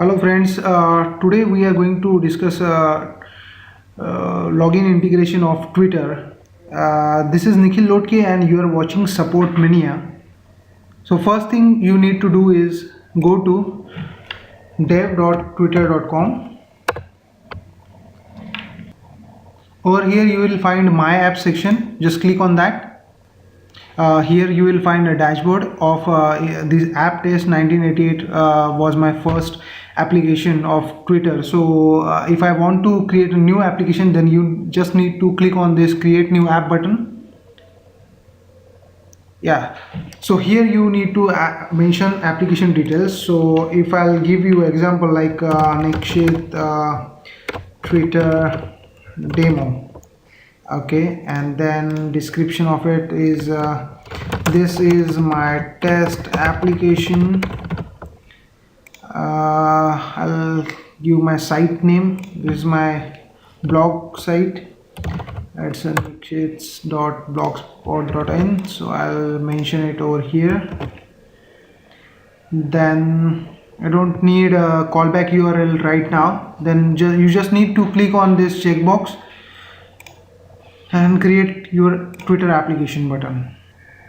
Hello friends, today we are going to discuss login integration of Twitter. This is Nikhil Lotke and you are watching Support Mania. So first thing you need to do is go to dev.twitter.com. Over here you will find My App section. Just click on that. Here you will find a dashboard of this app test 1988 was my first application of Twitter. So if I want to create a new application, then you just need to click on this create new app button. Yeah, so here you need to mention application details. So if I'll give you example like Nikshit Twitter demo. Okay, and then description of it is this is my test application. I'll give my site name. This is my blog site. It's nikshits.blogspot.in, so I'll mention it over here. Then I don't need a callback URL right now. Then you just need to click on this checkbox and create your Twitter application button.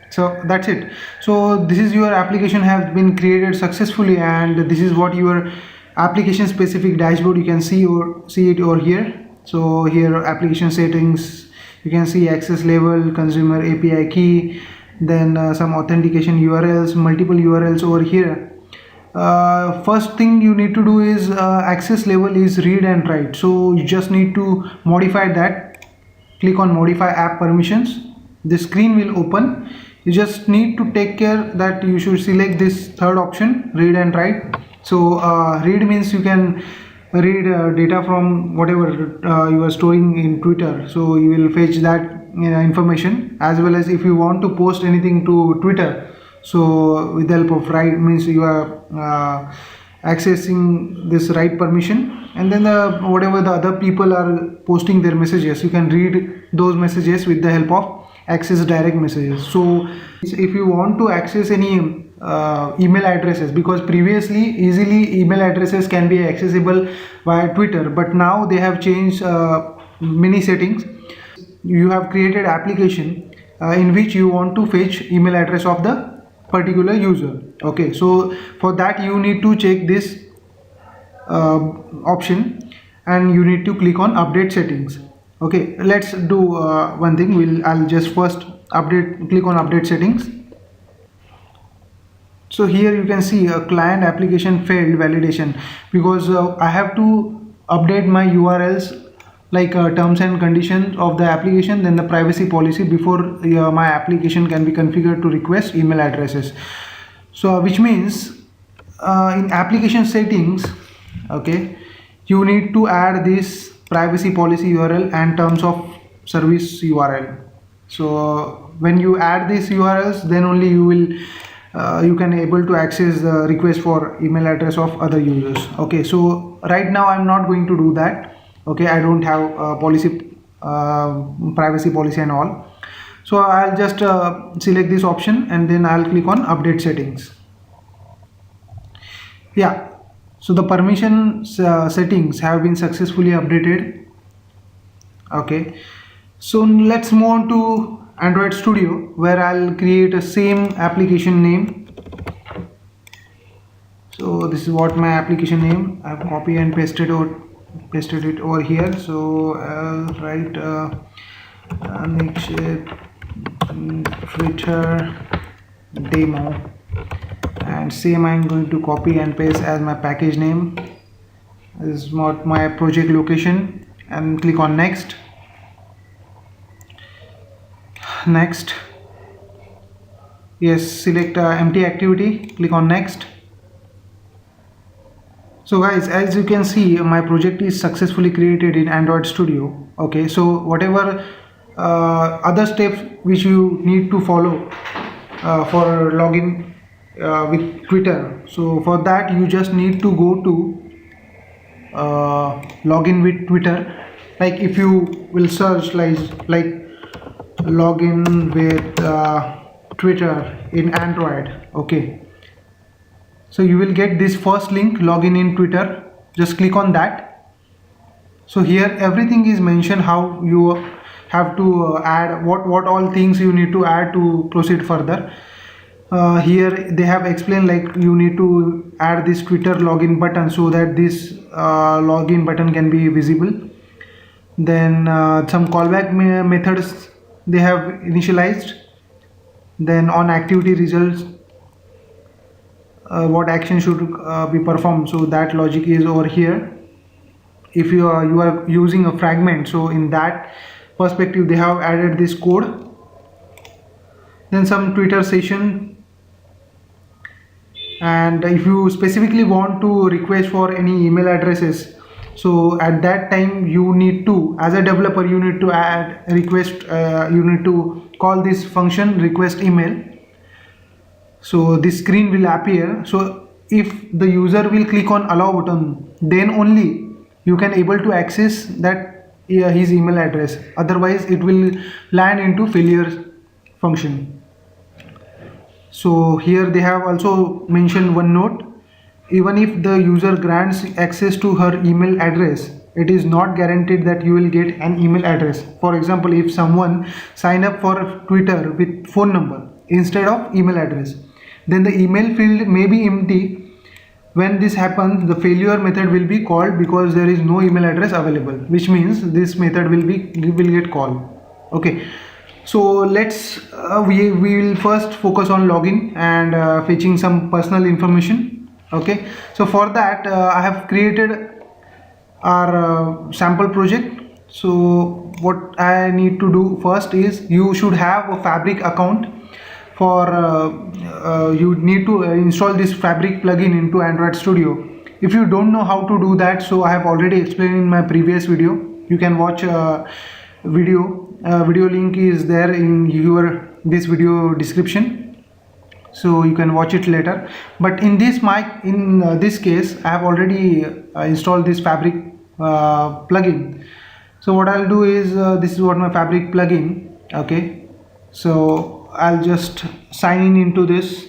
So that's it. So this is your application has been created successfully, and this is what your application specific dashboard you can see it over here. So here application settings, you can see access level, consumer API key, then some authentication URLs, multiple URLs over here. First thing you need to do is access level is read and write. So you just need to modify that. Click on modify app permissions. The screen will open. You just need to take care that you should select this third option, read and write. So read means you can read data from whatever you are storing in Twitter. So you will fetch that information, as well as if you want to post anything to Twitter. So with the help of write means you are accessing this write permission, and then whatever the other people are posting their messages, you can read those messages with the help of access direct messages. So if you want to access any email addresses, because previously easily email addresses can be accessible via Twitter, but now they have changed many settings. You have created application in which you want to fetch email address of the particular user. Okay, so for that you need to check this option, and you need to click on update settings. Okay, let's do one thing. I'll just first click on update settings. So here you can see a client application failed validation, because I have to update my URLs like terms and conditions of the application, then the privacy policy before my application can be configured to request email addresses. So which means in application settings, okay, you need to add this privacy policy URL and terms of service URL. So when you add these URLs, then only you can able to access the request for email address of other users. Okay, so right now I'm not going to do that. Okay, I don't have a privacy policy and all. So I'll just select this option, and then I'll click on update settings. Yeah, so the permission settings have been successfully updated. Okay, so let's move on to Android Studio, where I'll create a same application name. So this is what my application name. I've copied and pasted it over here. So I'll write Twitter demo, and same I'm going to copy and paste as my package name. This is what my project location, and click on next. Yes, select empty activity, click on next. So guys, as you can see, my project is successfully created in Android Studio. Okay, so whatever other steps which you need to follow for login with Twitter, so for that you just need to go to login with Twitter. Like if you will search like login with Twitter in Android. Okay, So you will get this first link, login in Twitter. Just click on that. So here everything is mentioned, how you have to add what all things you need to add to proceed further. Here they have explained, like you need to add this Twitter login button so that this login button can be visible. Then some callback methods they have initialized. Then on activity results, what action should be performed, so that logic is over here. If you are using a fragment, so in that perspective they have added this code. Then some Twitter session, and if you specifically want to request for any email addresses, so at that time you need to, as a developer, you need to add request, you need to call this function request email. So this screen will appear. So if the user will click on allow button, then only you can able to access that his email address, otherwise it will land into failure function. So here they have also mentioned one note: even if the user grants access to her email address, it is not guaranteed that you will get an email address. For example, if someone sign up for Twitter with phone number instead of email address, then the email field may be empty. When this happens, the failure method will be called because there is no email address available, which means this method will get called. Okay, so let's we will first focus on login and fetching some personal information. Okay, so for that I have created our sample project. So what I need to do first is, you should have a Fabric account. For you need to install this Fabric plugin into Android Studio. If you don't know how to do that, so I have already explained in my previous video. You can watch video link is there in this video description, so you can watch it later. But in this this case I have already installed this Fabric plugin. So what I'll do is, this is what my Fabric plugin. Okay, so I'll just sign in into this.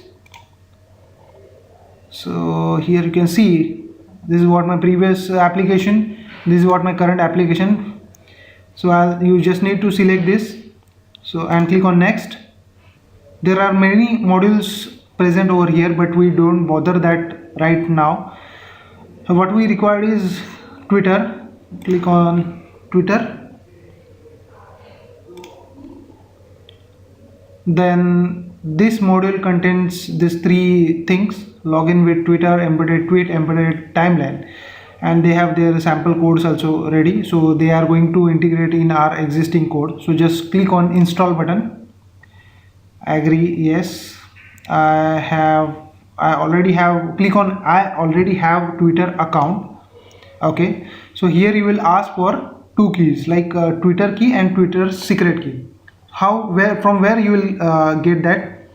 So here you can see, this is what my previous application, this is what my current application. So you just need to select this, so and click on next. There are many modules present over here, but we don't bother that right now. So what we require is Twitter. Click on Twitter. Then this module contains these three things: login with Twitter, embedded tweet, embedded timeline, and they have their sample codes also ready. So they are going to integrate in our existing code. So just click on install button, agree, yes. I already have Twitter account. Okay, so here you will ask for two keys, like Twitter key and Twitter secret key. From where you will get that?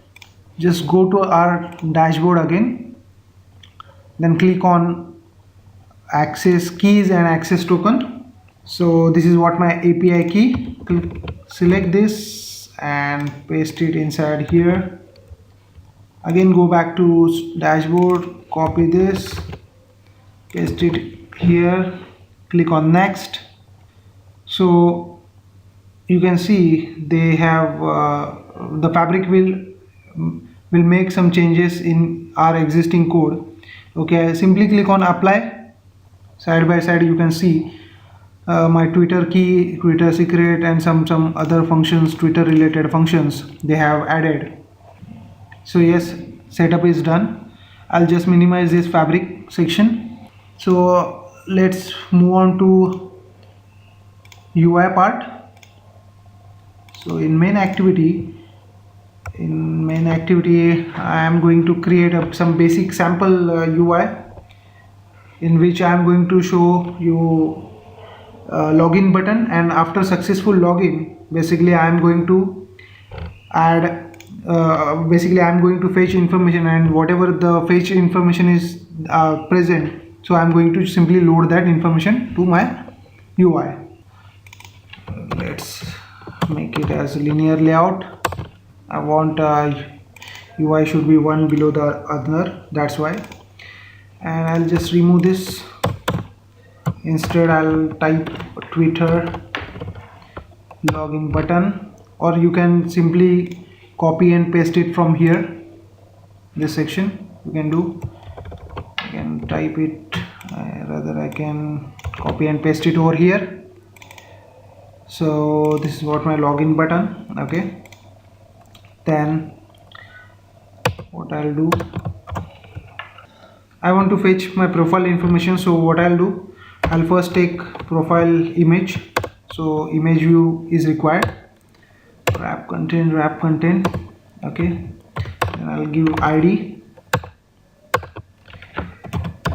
Just go to our dashboard again, then click on access keys and access token. So this is what my API key. Select this and paste it inside here. Again, go back to dashboard, copy this, paste it here, click on next. So you can see they have the Fabric will make some changes in our existing code. Okay, simply click on apply. Side by side you can see my Twitter key, Twitter secret, and some other functions, Twitter related functions they have added. So yes, setup is done. I'll just minimize this Fabric section. So let's move on to UI part. So in main activity, I am going to create some basic sample UI, in which I am going to show you login button, and after successful login, basically I am going to add basically I am going to fetch information, and whatever the fetch information is present, so I am going to simply load that information to my UI. Let's make it as a linear layout. I want UI should be one below the other, that's why. and I'll just remove this. Instead I'll type Twitter login button, or you can simply copy and paste it from here. This section you can do, you can type it, rather I can copy and paste it over here. So this is what my login button. Okay, then what I'll do, I want to fetch my profile information. So what I'll do, I'll first take profile image. So image view is required, wrap content. Okay, and I'll give ID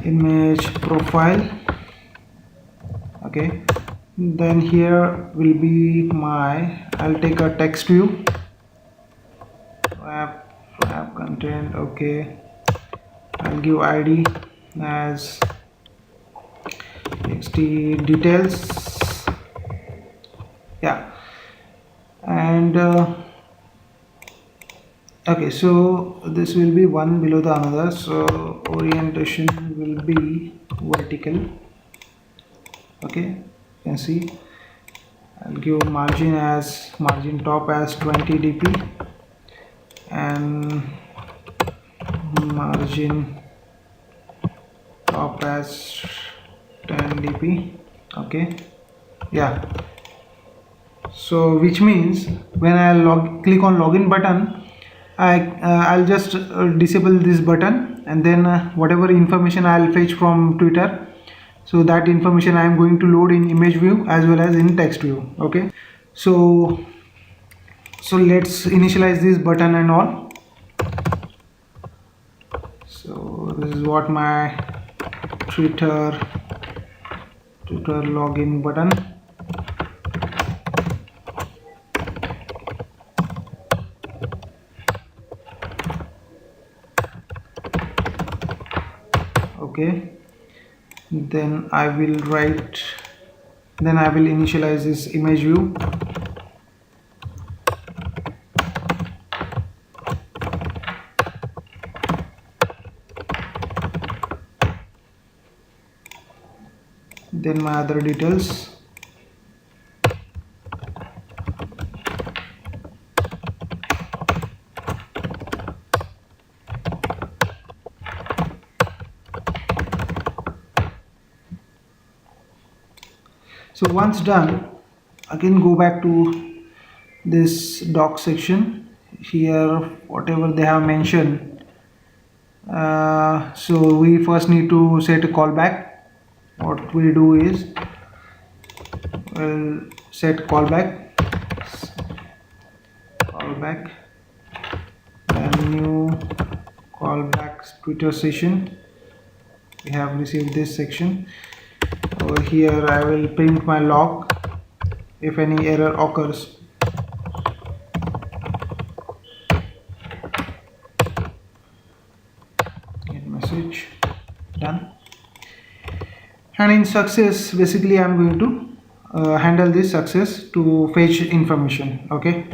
image profile. Okay, then here will be my, I'll take a text view, wrap content. Okay, I'll give ID as txt details. Yeah, and okay, so this will be one below the another, so orientation will be vertical. Okay, you can see I'll give margin top as 20 dp and margin top as 10 dp. Okay, yeah, so which means when I click on login button, I'll just disable this button, and then whatever information I'll fetch from Twitter, so that information I am going to load in image view as well as in text view. Okay, so let's initialize this button and all. So this is what my Twitter login button. Okay, then I will initialize this image view. Then my other details. So once done, again go back to this doc section. Here whatever they have mentioned, so we first need to set a callback. What we do is we'll set callback, and new callback Twitter session. We have received this section. Over here I will print my log if any error occurs. Get message, done. And in success, basically I'm going to handle this success to fetch information. Okay,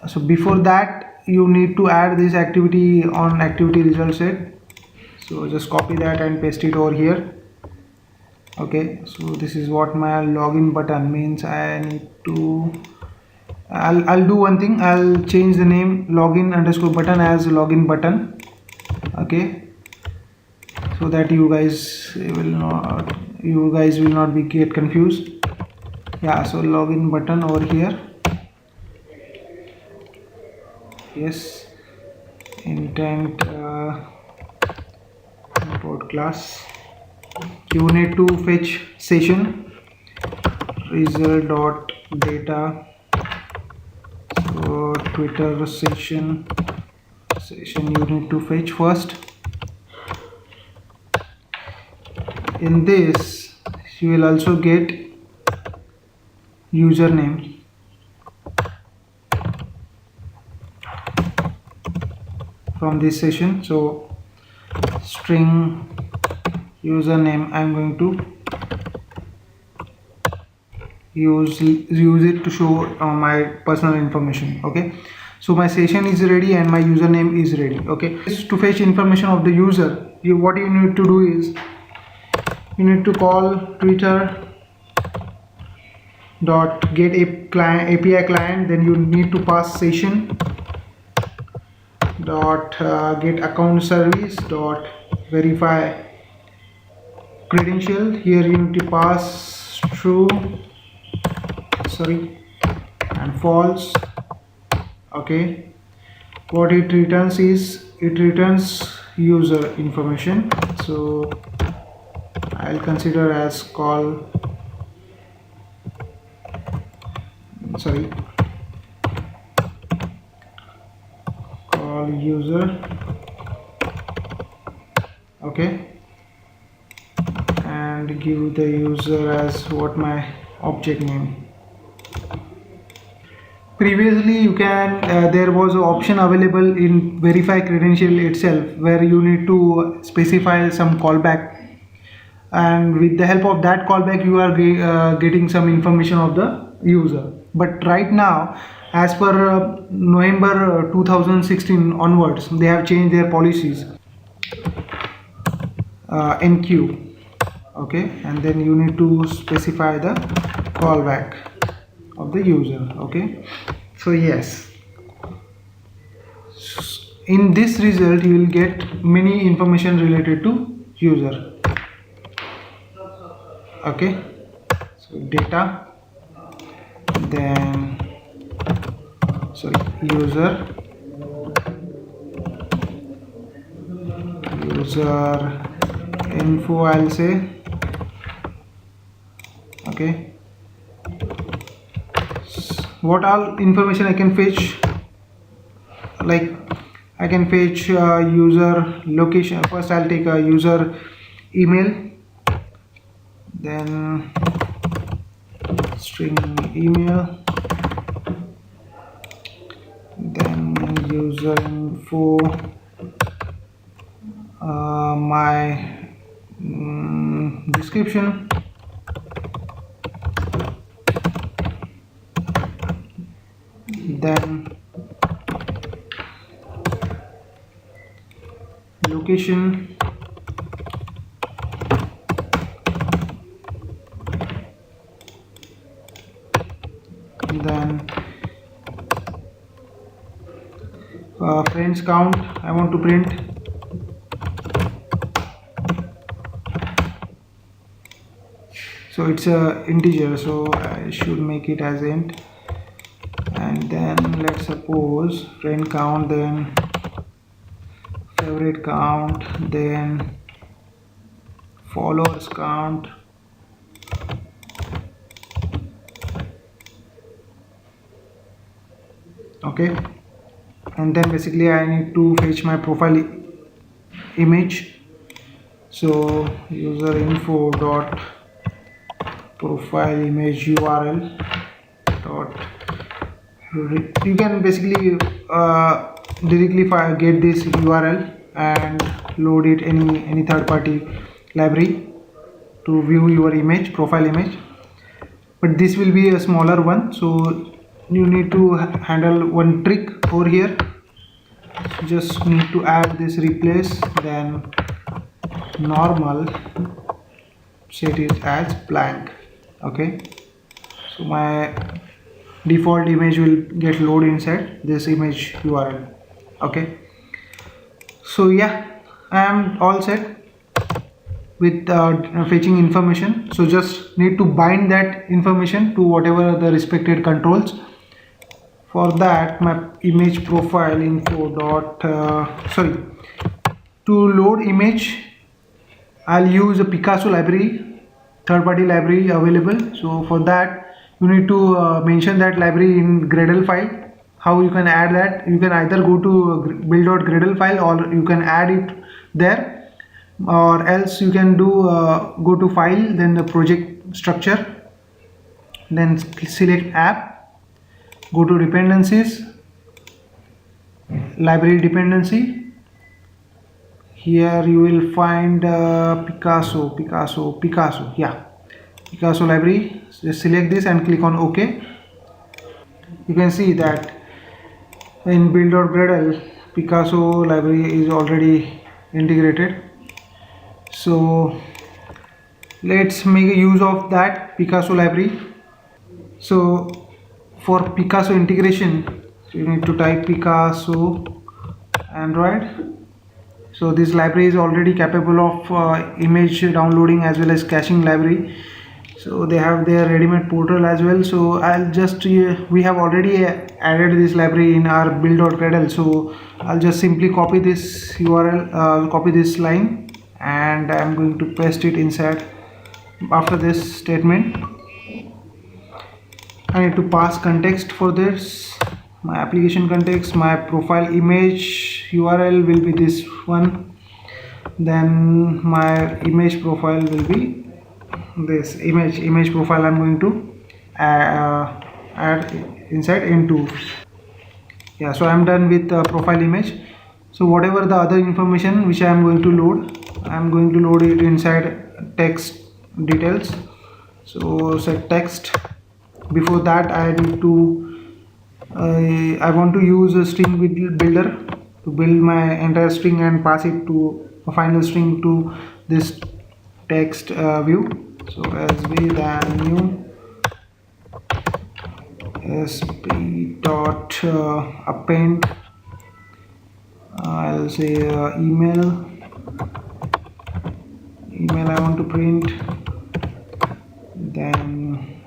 so before that you need to add this activity on activity result set. So just copy that and paste it over here. Okay, so this is what my login button means. I need to, I'll do one thing, I'll change the name login underscore button as login button. Okay, so that you guys will not be get confused. Yeah, so login button over here. Yes, intent import class. You need to fetch session result dot data. So Twitter session you need to fetch first. In this you will also get username. From this session, so string username I'm going to use it to show my personal information. Okay, so my session is ready and my username is ready. Okay, to fetch information of the user, what you need to do is you need to call Twitter dot get a client API client, then you need to pass session dot get account service dot verify credential. Here you need to pass true, and false. Okay, what it returns is it returns user information, so I'll consider as call user. Okay, and give the user as what my object name. Previously you can there was an option available in verify credential itself where you need to specify some callback, and with the help of that callback you are getting some information of the user. But right now, as per November 2016 onwards, they have changed their policies. NQ. Okay, and then you need to specify the callback of the user. Okay, so yes, in this result you will get many information related to user. Okay, so data, then user info, I'll say. Okay, what all information I can fetch, like I can fetch user location. First I'll take a user email, then string email, then user info, my description, then location, then friends count I want to print, so it's a integer, so I should make it as int. And then let's suppose friend count, then favorite count, then followers count, okay, and then basically I need to fetch my profile image. So user info dot profile image URL dot, you can basically directly get this URL and load it any third-party library to view your image, profile image, but this will be a smaller one, so you need to handle one trick over here. Just need to add this replace, then normal, set it as blank. Okay, so my default image will get loaded inside this image URL. Okay, so yeah, I am all set with fetching information. So just need to bind that information to whatever the respected controls. For that, my image profile info dot to load image I'll use a Picasso library, third-party library available. So for that you need to mention that library in Gradle file. How you can add that? You can either go to build.gradle file, or you can add it there, or else you can do go to file, then the project structure, then select app, go to dependencies, library dependency. Here you will find Picasso library. Just select this and click on OK. You can see that in build.gradle Picasso library is already integrated. So let's make a use of that Picasso library. So for Picasso integration, you need to type Picasso Android. So this library is already capable of image downloading as well as caching library. So they have their ready-made portal as well. So I'll just we have already added this library in our build.gradle. So I'll just simply copy this URL, copy this line, and I'm going to paste it inside. After this statement, I need to pass context for this. My application context, my profile image URL will be this one. Then my image profile will be this image profile. I'm going to add inside into. Yeah, so I'm done with the profile image. So whatever the other information which I am going to load, I'm going to load it inside text details. So set text. Before that I need to I want to use a string builder to build my entire string and pass it to a final string to this text view. So sb then new sp dot append, I'll say email I want to print. Then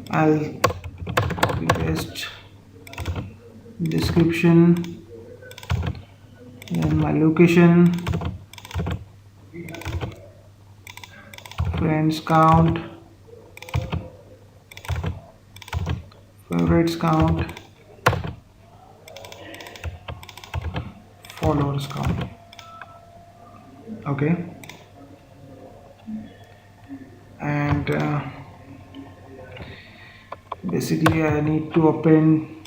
I'll copy paste description, then my location, friends count, favorites count, followers count. Okay, and basically I need to open.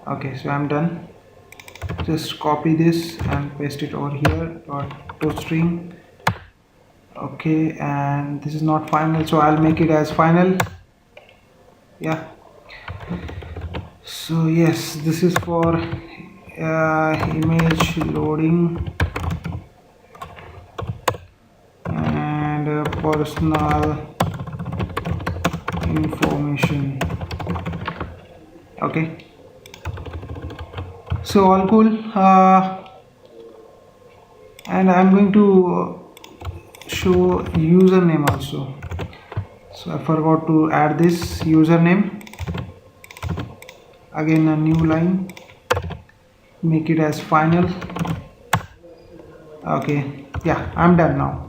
Okay, so I'm done. Just copy this and paste it over here to string. Okay, and this is not final, so I'll make it as final. Yeah, so yes, this is for image loading and personal information. Okay, so all cool. And I'm going to show username also. So I forgot to add this username. Again a new line, make it as final. Okay, yeah, I'm done now.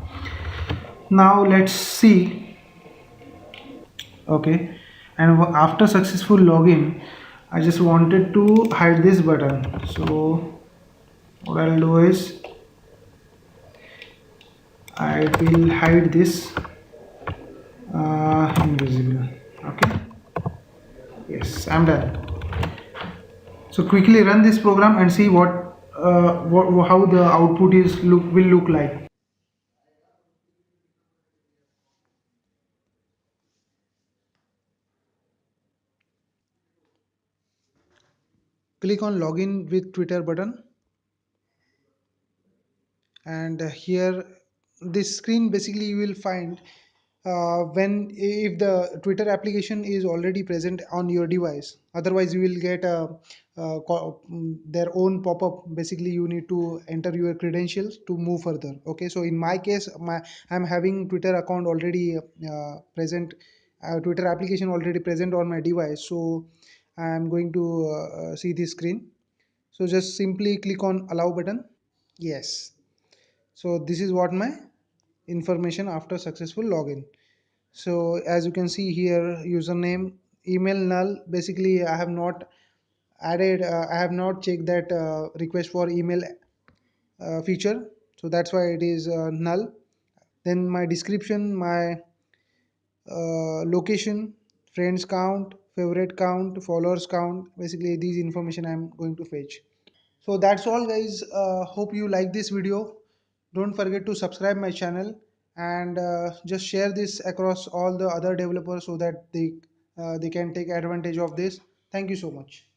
Now let's see. Okay, and after successful login I just wanted to hide this button. So what I'll do is I will hide this invisible. Okay, yes, I'm done. So quickly run this program and see what how the output is will look like. Click on login with Twitter button, and here this screen basically you will find when if the Twitter application is already present on your device. Otherwise you will get their own pop-up. Basically you need to enter your credentials to move further. Okay, so in my case I'm having Twitter account already present, Twitter application already present on my device. So I'm going to see this screen. So just simply click on allow button. Yes, so this is what my information after successful login. So as you can see here, username, email null. Basically I have not added I have not checked that request for email feature, so that's why it is null. Then my description, my location, friends count, favorite count, followers count, basically these information I'm going to fetch. So that's all guys. Hope you like this video. Don't forget to subscribe my channel, and just share this across all the other developers so that they can take advantage of this. Thank you so much.